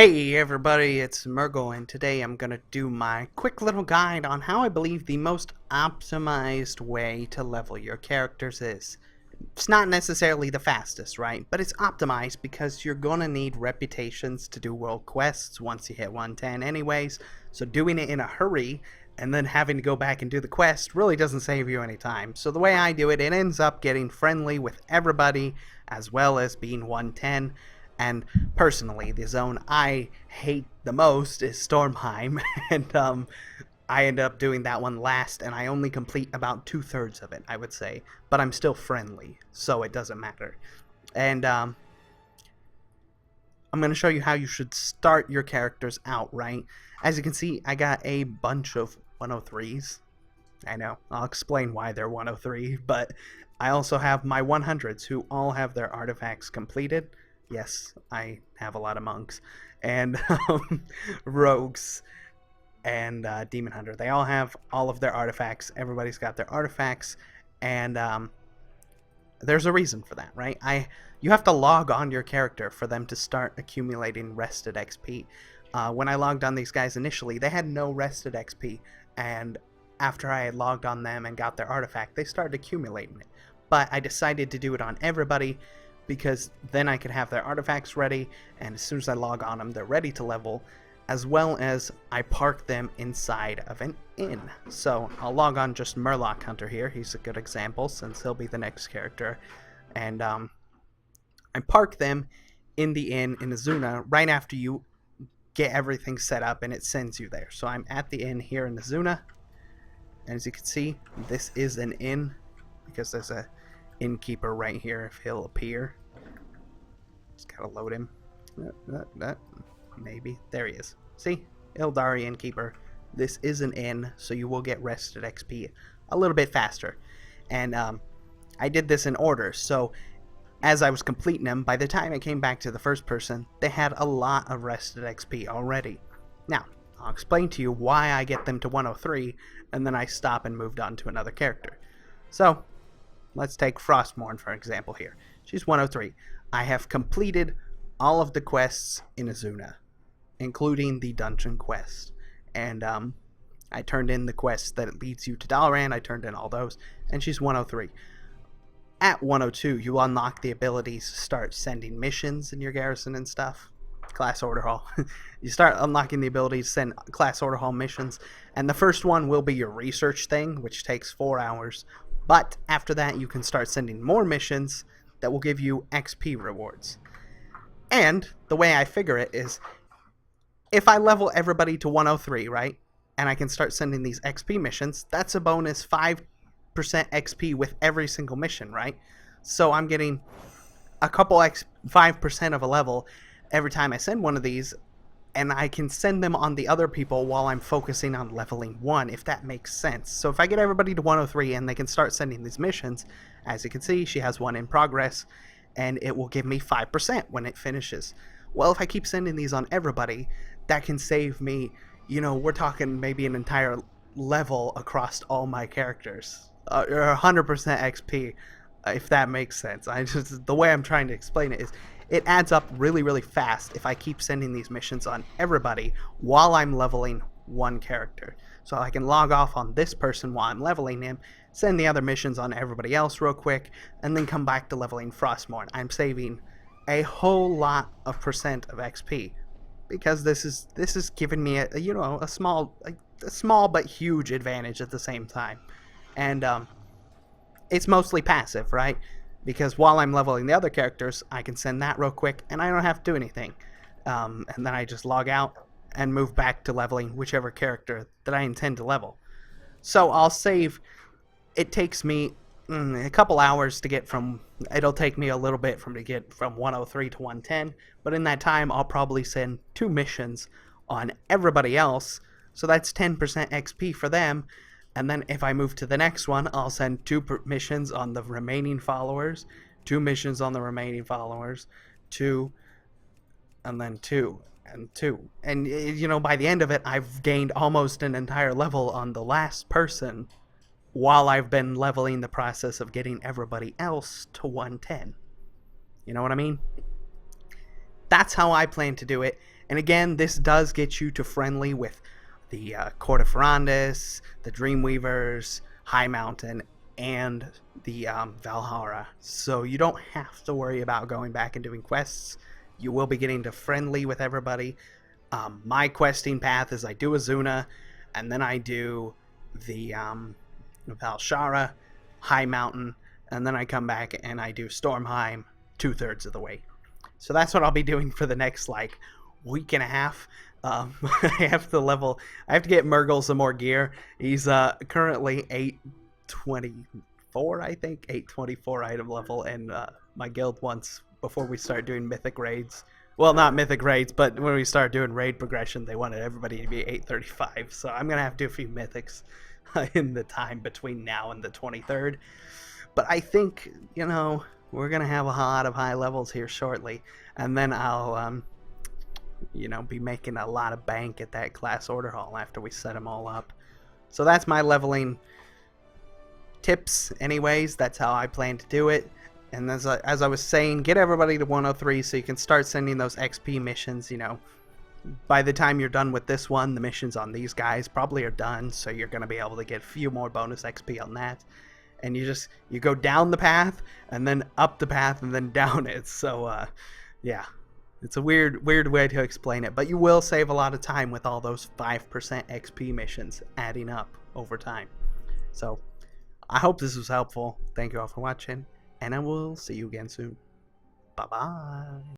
Hey everybody, it's Murgle, and today I'm gonna do my quick little guide on how I believe the most optimized way to level your characters is. It's not necessarily the fastest, right? But it's optimized because you're gonna need reputations to do world quests once you hit 110 anyways, so doing it in a hurry and then having to go back and do the quest really doesn't save you any time. So the way I do it, it ends up getting friendly with everybody as well as being 110. And personally, the zone I hate the most is Stormheim, and I end up doing that one last, and I only complete about 2/3 of it, I would say. But I'm still friendly, so it doesn't matter. And I'm going to show you how you should start your characters out, right? As you can see, I got a bunch of 103s. I know, I'll explain why they're 103, but I also have my 100s who all have their artifacts completed. Yes, I have a lot of monks and rogues and demon hunter. They all have all of their artifacts. Everybody's got their artifacts, and there's a reason for that, right? You have to log on your character for them to start accumulating rested XP. When I logged on these guys initially, they had no rested XP, and after I had logged on them and got their artifact, they started accumulating it. But I decided to do it on everybody because then I could have their artifacts ready, and as soon as I log on them, they're ready to level, as well as I park them inside of an inn. So I'll log on just Murloc Hunter here. He's a good example since he'll be the next character. And I park them in the inn in Azsuna right after you get everything set up and it sends you there. So I'm at the inn here in Azsuna, and as you can see, this is an inn because there's a innkeeper right here if he'll appear. Just gotta load him. Maybe. There he is. See? Ildari Innkeeper. This is an inn, so you will get rested XP a little bit faster. And I did this in order, so as I was completing them, by the time I came back to the first person, they had a lot of rested XP already. Now, I'll explain to you why I get them to 103, and then I stop and moved on to another character. So, let's take Frostmourne for example here. She's 103. I have completed all of the quests in Azsuna, including the dungeon quest. And I turned in the quest that leads you to Dalaran. I turned in all those, and she's 103. At 102, you unlock the abilities to start sending missions in your garrison and stuff. Class Order Hall. You start unlocking the ability to send Class Order Hall missions, and the first one will be your research thing, which takes 4 hours. But after that, you can start sending more missions that will give you XP rewards. And the way I figure it is, if I level everybody to 103, right, and I can start sending these XP missions, that's a bonus 5% XP with every single mission, right? So I'm getting a couple 5% of a level every time I send one of these, and I can send them on the other people while I'm focusing on leveling 1, if that makes sense. So if I get everybody to 103 and they can start sending these missions, as you can see, she has one in progress, and it will give me 5% when it finishes. Well, if I keep sending these on everybody, that can save me, we're talking maybe an entire level across all my characters. Or 100% XP, if that makes sense. The way I'm trying to explain it is, it adds up really, really fast if I keep sending these missions on everybody while I'm leveling one character. So I can log off on this person while I'm leveling him, send the other missions on everybody else real quick, and then come back to leveling Frostmourne. I'm saving a whole lot of percent of XP because this is giving me a small but huge advantage at the same time. And it's mostly passive, right? Because while I'm leveling the other characters, I can send that real quick, and I don't have to do anything. And then I just log out and move back to leveling whichever character that I intend to level. So I'll save. It takes me a couple hours to get from. It'll take me a little bit to get from 103 to 110, but in that time, I'll probably send 2 missions on everybody else. So that's 10% XP for them. And then if I move to the next one, I'll send 2 missions on the remaining followers, 2 missions on the remaining followers, 2, and then 2, and 2. And, by the end of it, I've gained almost an entire level on the last person while I've been leveling the process of getting everybody else to 110. You know what I mean? That's how I plan to do it. And again, this does get you to friendly with the Court of Ferrandis, the Dreamweavers, High Mountain, and the Valhalla. So you don't have to worry about going back and doing quests. You will be getting to friendly with everybody. My questing path is I do Azsuna, and then I do the Valshara, High Mountain, and then I come back and I do Stormheim 2/3 of the way. So that's what I'll be doing for the next like week and a half. I have to get Murgle some more gear. He's currently 824, I think, 824 item level, and my guild wants, before we start doing mythic raids, well, not mythic raids, but when we start doing raid progression, they wanted everybody to be 835. So I'm gonna have to do a few mythics in the time between now and the 23rd. But I think, you know, we're gonna have a lot of high levels here shortly, and then I'll you know, be making a lot of bank at that class order hall after we set them all up. So that's my leveling tips anyways. That's how I plan to do it. And as I was saying, get everybody to 103 so you can start sending those XP missions. You know, by the time you're done with this one, the missions on these guys probably are done, so you're going to be able to get a few more bonus XP on that. And you go down the path and then up the path and then down it. So yeah, it's a weird way to explain it, but you will save a lot of time with all those 5% XP missions adding up over time. So I hope this was helpful. Thank you all for watching, and I will see you again soon. Bye bye.